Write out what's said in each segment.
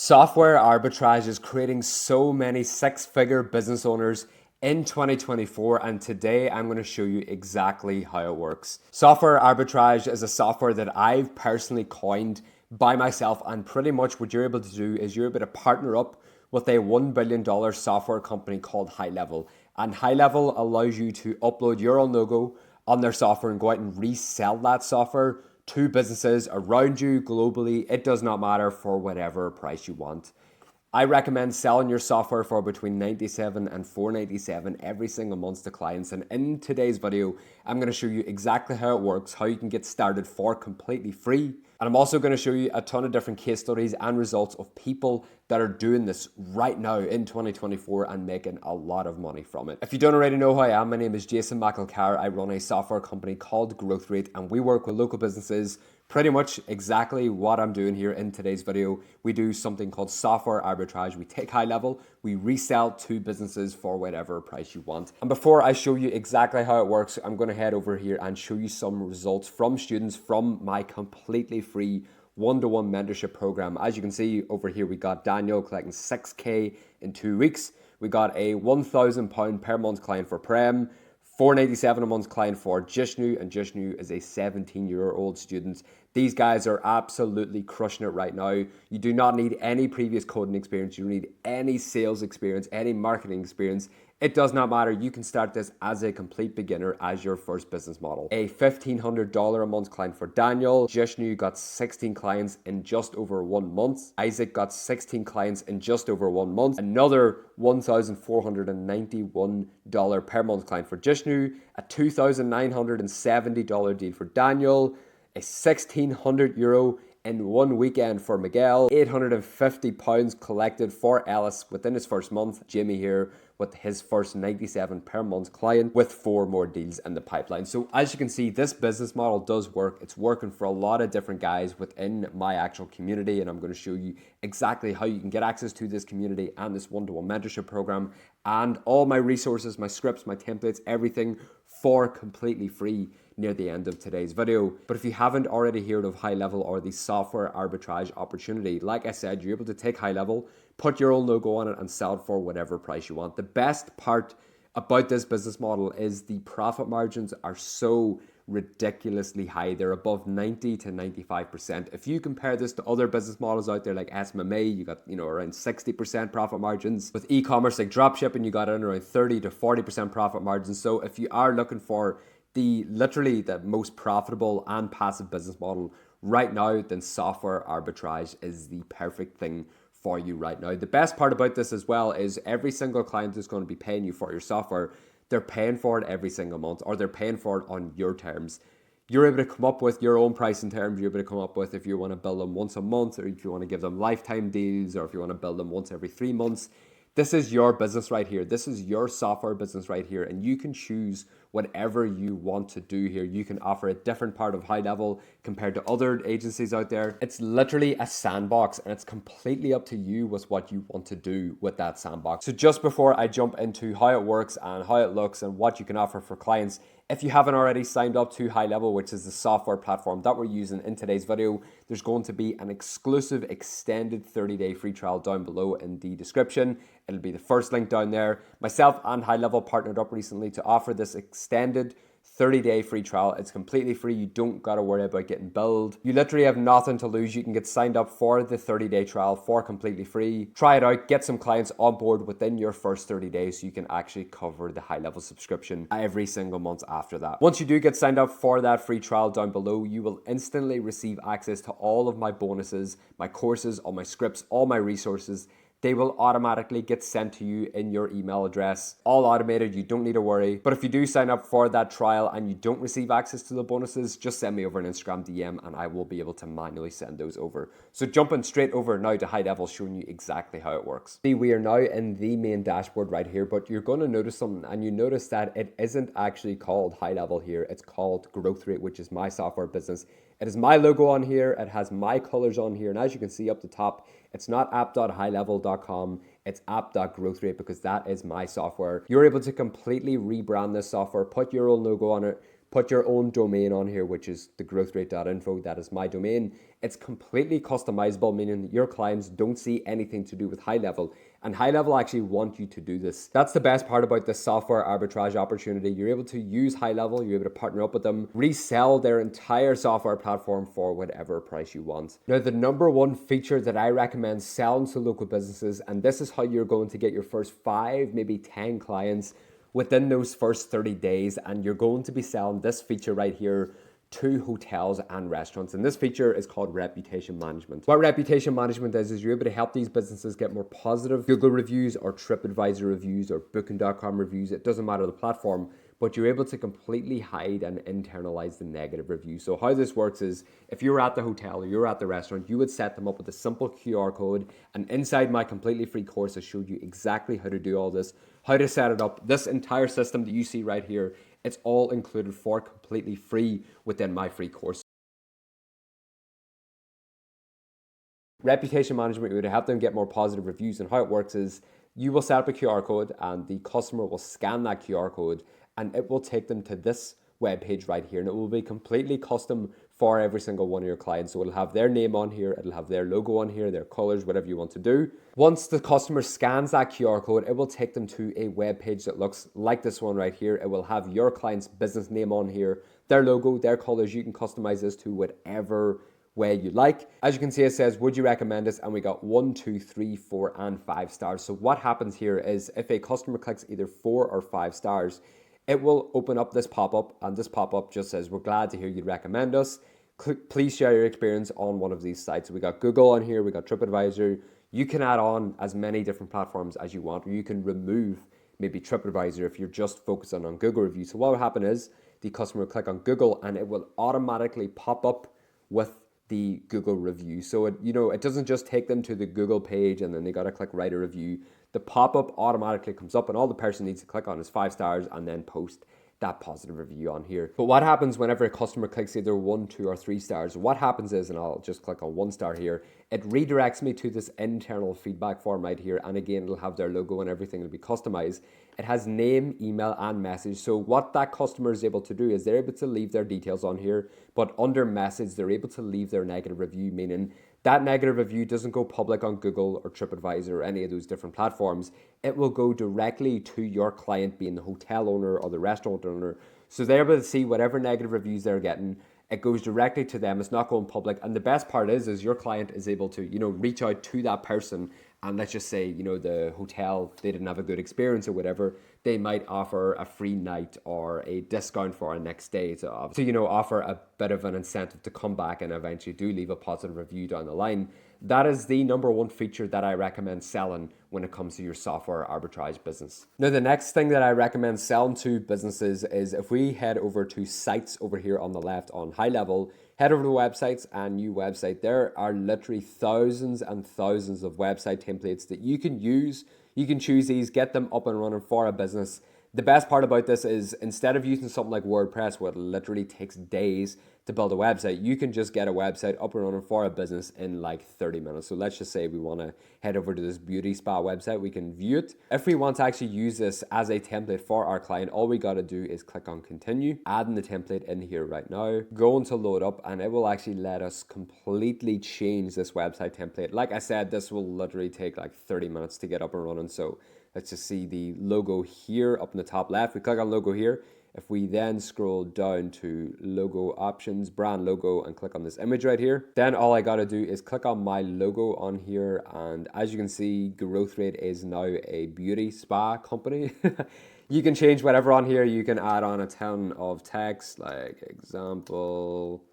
Software arbitrage is creating so many six-figure business owners in 2024, and today I'm going to show you exactly how it works. Software arbitrage is a software that I've personally coined by myself, and pretty much what you're able to do is you're able to partner up with a $1 billion software company called High Level. And High Level allows you to upload your own logo on their software and go out and resell that software to businesses around you globally. It does not matter, for whatever price you want. I recommend selling your software for between $97 and $497 every single month to clients. And in today's video, I'm going to show you exactly how it works, how you can get started for completely free. And I'm also going to show you a ton of different case studies and results of people that are doing this right now in 2024 and making a lot of money from it. If you don't already know who I am, my name is McElchar. I run a software company called Growth Rate, and we work with local businesses. Pretty much exactly what I'm doing here in today's video. We do something called software arbitrage. We take High Level, we resell to businesses for whatever price you want. And before I show you exactly how it works, I'm going to head over here and show you some results from students from my completely free one-to-one mentorship program. As you can see over here, we got Daniel collecting 6K in 2 weeks. We got a £1,000 per month client for Prem, $497 a month client for Jishnu, and Jishnu is a 17-year-old student. These guys are absolutely crushing it right now. You do not need any previous coding experience. You don't need any sales experience, any marketing experience. It does not matter. You can start this as a complete beginner as your first business model. A $1,500 a month client for Daniel. Jishnu got 16 clients in just over 1 month. Isaac got 16 clients in just over 1 month. Another $1,491 per month client for Jishnu. A $2,970 deal for Daniel. A €1,600 in 1 weekend for Miguel. £850 collected for Ellis within his first month. Jimmy here with his first 97 per month client, with 4 more deals in the pipeline. So as you can see, this business model does work. It's working for a lot of different guys within my actual community, and I'm going to show you exactly how you can get access to this community and this one-to-one mentorship program and all my resources, my scripts, my templates, everything for completely free near the end of today's video. But if you haven't already heard of High Level or the software arbitrage opportunity, like I said, you're able to take High Level, put your own logo on it and sell it for whatever price you want. The best part about this business model is the profit margins are so ridiculously high. They're above 90 to 95%. If you compare this to other business models out there like SMA, you got around 60% profit margins. With e-commerce like dropshipping, you got around 30 to 40% profit margins. So if you are looking for literally the most profitable and passive business model right now, then software arbitrage is the perfect thing for you right now. The best part about this as well is every single client is going to be paying you for your software. They're paying for it every single month, or they're paying for it on your terms. You're able to come up with your own pricing terms. You're able to come up with if you want to bill them once a month, or if you want to give them lifetime deals, or if you want to bill them once every 3 months. This is your business right here. This is your software business right here, and you can choose whatever you want to do here. You can offer a different part of High Level compared to other agencies out there. It's literally a sandbox, and it's completely up to you with what you want to do with that sandbox. So just before I jump into how it works and how it looks and what you can offer for clients, if you haven't already signed up to High Level, which is the software platform that we're using in today's video, there's going to be an exclusive extended 30-day free trial down below in the description. It'll be the first link down there. Myself and High Level partnered up recently to offer this extended 30-day free trial. It's completely free. You don't got to worry about getting billed. You literally have nothing to lose. You can get signed up for the 30-day trial for completely free. Try it out, get some clients on board within your first 30 days so you can actually cover the High Level subscription every single month after that. Once you do get signed up for that free trial down below, you will instantly receive access to all of my bonuses, my courses, all my scripts, all my resources. They will automatically get sent to you in your email address. All automated, you don't need to worry. But if you do sign up for that trial and you don't receive access to the bonuses, just send me over an Instagram DM and I will be able to manually send those over. So jumping straight over now to High Level, showing you exactly how it works. See, we are now in the main dashboard right here, but you're going to notice something, and you notice that it isn't actually called High Level here. It's called Growth Rate, which is my software business. It has my logo on here. It has my colors on here. And as you can see up the top, it's not app.highlevel.com. It's app.growthrate, because that is my software. You're able to completely rebrand this software, put your own logo on it, put your own domain on here, which is thegrowthrate.info. That is my domain. It's completely customizable, meaning that your clients don't see anything to do with High Level. And High Level actually want you to do this. That's the best part about this software arbitrage opportunity. You're able to use High Level, you're able to partner up with them, resell their entire software platform for whatever price you want. Now, the number one feature that I recommend selling to local businesses, and this is how you're going to get your first 5, maybe 10 clients within those first 30 days, and you're going to be selling this feature right here to hotels and restaurants. And this feature is called reputation management. What reputation management is you're able to help these businesses get more positive Google reviews or TripAdvisor reviews or Booking.com reviews. It doesn't matter the platform, but you're able to completely hide and internalize the negative reviews. So how this works is, if you're at the hotel or you're at the restaurant, you would set them up with a simple QR code. And inside my completely free course, I showed you exactly how to do all this, how to set it up. This entire system that you see right here, it's all included for completely free within my free course. Reputation management, you would help them get more positive reviews. And how it works is, you will set up a QR code and the customer will scan that QR code and it will take them to this web page right here, and it will be completely custom for every single one of your clients. So it'll have their name on here, it'll have their logo on here, their colors, whatever you want to do. Once the customer scans that QR code, it will take them to a web page that looks like this one right here. It will have your client's business name on here, their logo, their colors. You can customize this to whatever way you like. As you can see, it says, would you recommend this? And we got 1, 2, 3, 4, and 5 stars. So what happens here is, if a customer clicks either 4 or 5 stars, it will open up this pop-up, and this pop-up just says, we're glad to hear you'd recommend us. Please share your experience on one of these sites. We got Google on here, we got TripAdvisor. You can add on as many different platforms as you want, or you can remove maybe TripAdvisor if you're just focusing on Google reviews. So what will happen is, the customer will click on Google and it will automatically pop up with the Google review. So it doesn't just take them to the Google page and then they got to click write a review. The pop-up automatically comes up and all the person needs to click on is 5 stars and then post that positive review on here. But what happens whenever a customer clicks either 1, 2, or 3 stars, what happens is, and I'll just click on 1 star here, it redirects me to this internal feedback form right here. And again, it'll have their logo and everything will be customized. It has name, email, and message. So what that customer is able to do is they're able to leave their details on here, but under message, they're able to leave their negative review, meaning that negative review doesn't go public on Google or TripAdvisor or any of those different platforms. It will go directly to your client, being the hotel owner or the restaurant owner. So they're able to see whatever negative reviews they're getting. It goes directly to them. It's not going public. And the best part is your client is able to, reach out to that person. And let's just say, the hotel, they didn't have a good experience or whatever. They might offer a free night or a discount for a next day to offer a bit of an incentive to come back and eventually do leave a positive review down the line. That is the number one feature that I recommend selling when it comes to your software arbitrage business. Now, the next thing that I recommend selling to businesses is, if we head over to sites over here on the left on High Level, head over to websites and new website. There are literally thousands and thousands of website templates that you can use. You can choose these, get them up and running for a business. The best part about this is, instead of using something like WordPress, where it literally takes days to build a website, you can just get a website up and running for a business in like 30 minutes. So let's just say we want to head over to this beauty spa website. We can view it. If we want to actually use this as a template for our client, all we got to do is click on continue, adding the template in here right now, going to load up, and it will actually let us completely change this website template. Like I said, this will literally take like 30 minutes to get up and running. So let's just see the logo here up in the top left. We click on logo here. If we then scroll down to logo options, brand logo, and click on this image right here, then all I got to do is click on my logo on here. And as you can see, Growth Rate is now a beauty spa company. You can change whatever on here. You can add on a ton of text, like example.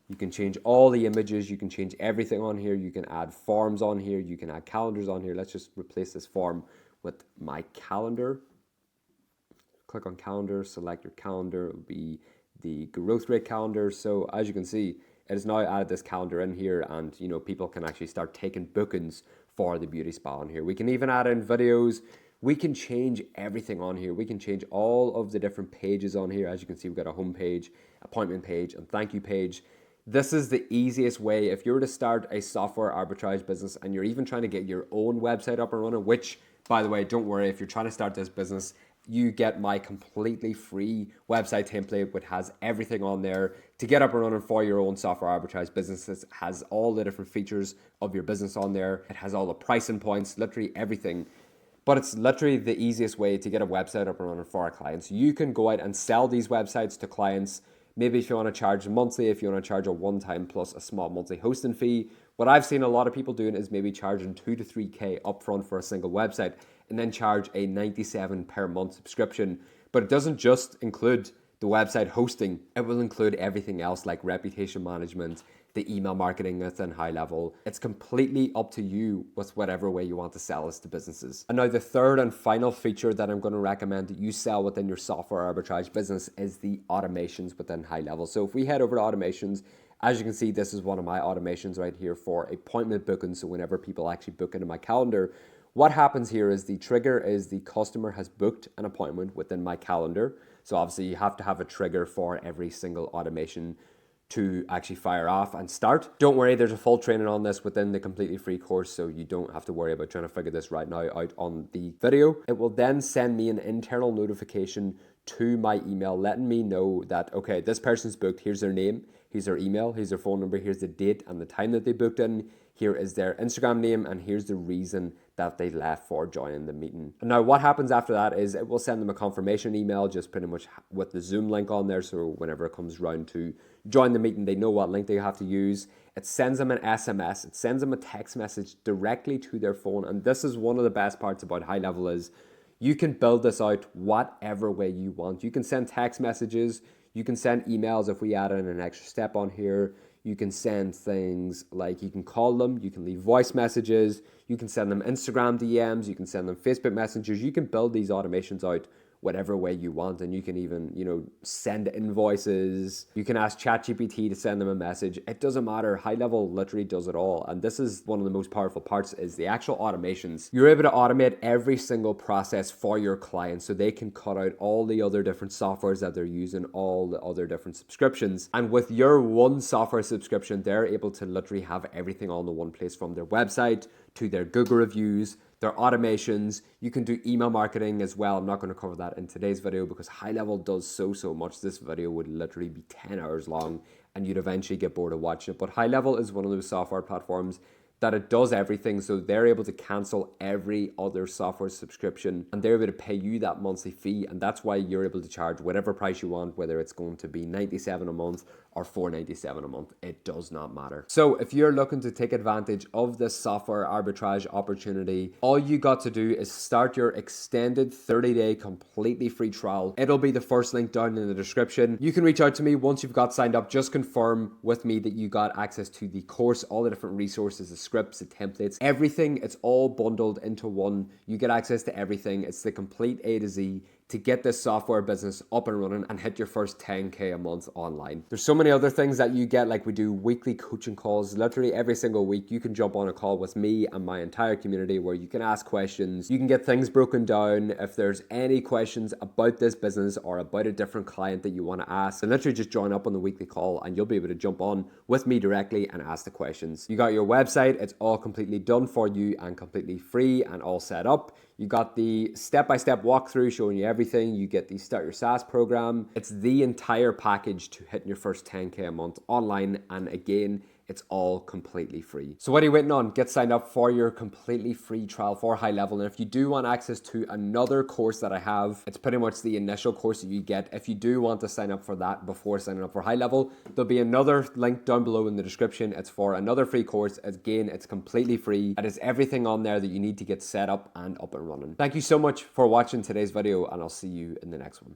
You can change all the images. You can change everything on here. You can add forms on here. You can add calendars on here. Let's just replace this form with my calendar. Click on calendar, select your calendar. It will be the Growth Rate calendar. So as you can see, it has now added this calendar in here, and people can actually start taking bookings for the beauty spa on here. We can even add in videos. We can change everything on here. We can change all of the different pages on here. As you can see, we've got a home page, appointment page, and thank you page. This is the easiest way. If you were to start a software arbitrage business and you're even trying to get your own website up and running, which, by the way, don't worry, if you're trying to start this business, you get my completely free website template, which has everything on there to get up and running for your own software arbitrage business. It has all the different features of your business on there. It has all the pricing points, literally everything. But it's literally the easiest way to get a website up and running for our clients. You can go out and sell these websites to clients. Maybe if you want to charge monthly, if you want to charge a one-time plus a small monthly hosting fee. What I've seen a lot of people doing is maybe charging 2 to 3K upfront for a single website and then charge a $97 per month subscription. But it doesn't just include the website hosting. It will include everything else like reputation management, the email marketing within High Level. It's completely up to you with whatever way you want to sell this to businesses. And now the third and final feature that I'm going to recommend that you sell within your software arbitrage business is the automations within High Level. So if we head over to automations, as you can see, this is one of my automations right here for appointment booking. So whenever people actually book into my calendar, what happens here is the trigger is the customer has booked an appointment within my calendar. So obviously you have to have a trigger for every single automation to actually fire off and start. Don't worry, there's a full training on this within the completely free course, so you don't have to worry about trying to figure this right now out on the video. It will then send me an internal notification to my email letting me know that, okay, this person's booked, here's their name, here's their email, here's their phone number, here's the date and the time that they booked in, here is their Instagram name, and here's the reason that they left for joining the meeting. And now what happens after that is it will send them a confirmation email, just pretty much with the Zoom link on there, so whenever it comes round to join the meeting, they know what link they have to use. It sends them an SMS, it sends them a text message directly to their phone, and this is one of the best parts about High Level is you can build this out whatever way you want. You can send text messages, you can send emails if we add in an extra step on here. You can send things like you can call them, you can leave voice messages, you can send them Instagram DMs, you can send them Facebook messengers. You can build these automations out whatever way you want, and you can even, send invoices. You can ask ChatGPT to send them a message. It doesn't matter. High Level literally does it all, and this is one of the most powerful parts is the actual automations. You're able to automate every single process for your clients so they can cut out all the other different softwares that they're using, all the other different subscriptions, and with your one software subscription, they're able to literally have everything all in the one place, from their website to their Google reviews, their automations. You can do email marketing as well. I'm not going to cover that in today's video because High Level does so much. This video would literally be 10 hours long and you'd eventually get bored of watching it. But High Level is one of those software platforms that it does everything, so they're able to cancel every other software subscription and they're able to pay you that monthly fee, and that's why you're able to charge whatever price you want, whether it's going to be $97 a month or $497 a month. It does not matter. So if you're looking to take advantage of this software arbitrage opportunity, all you got to do is start your extended 30-day completely free trial. It'll be the first link down in the description. You can reach out to me once you've got signed up. Just confirm with me that you got access to the course, all the different resources, the scripts, the templates, everything. It's all bundled into one. You get access to everything. It's the complete A to Z to get this software business up and running and hit your first 10K a month online. There's so many other things that you get, like we do weekly coaching calls. Literally every single week you can jump on a call with me and my entire community where you can ask questions. You can get things broken down. If there's any questions about this business or about a different client that you want to ask, and literally just join up on the weekly call and you'll be able to jump on with me directly and ask the questions. You got your website, it's all completely done for you and completely free and all set up. You got the step-by-step walkthrough showing you everything. You get the Start Your SaaS program. It's the entire package to hitting your first 10K a month online. And again, it's all completely free. So what are you waiting on? Get signed up for your completely free trial for High Level. And if you do want access to another course that I have, it's pretty much the initial course that you get. If you do want to sign up for that before signing up for High Level, there'll be another link down below in the description. It's for another free course. Again, it's completely free. It is everything on there that you need to get set up and up and running. Thank you so much for watching today's video, and I'll see you in the next one.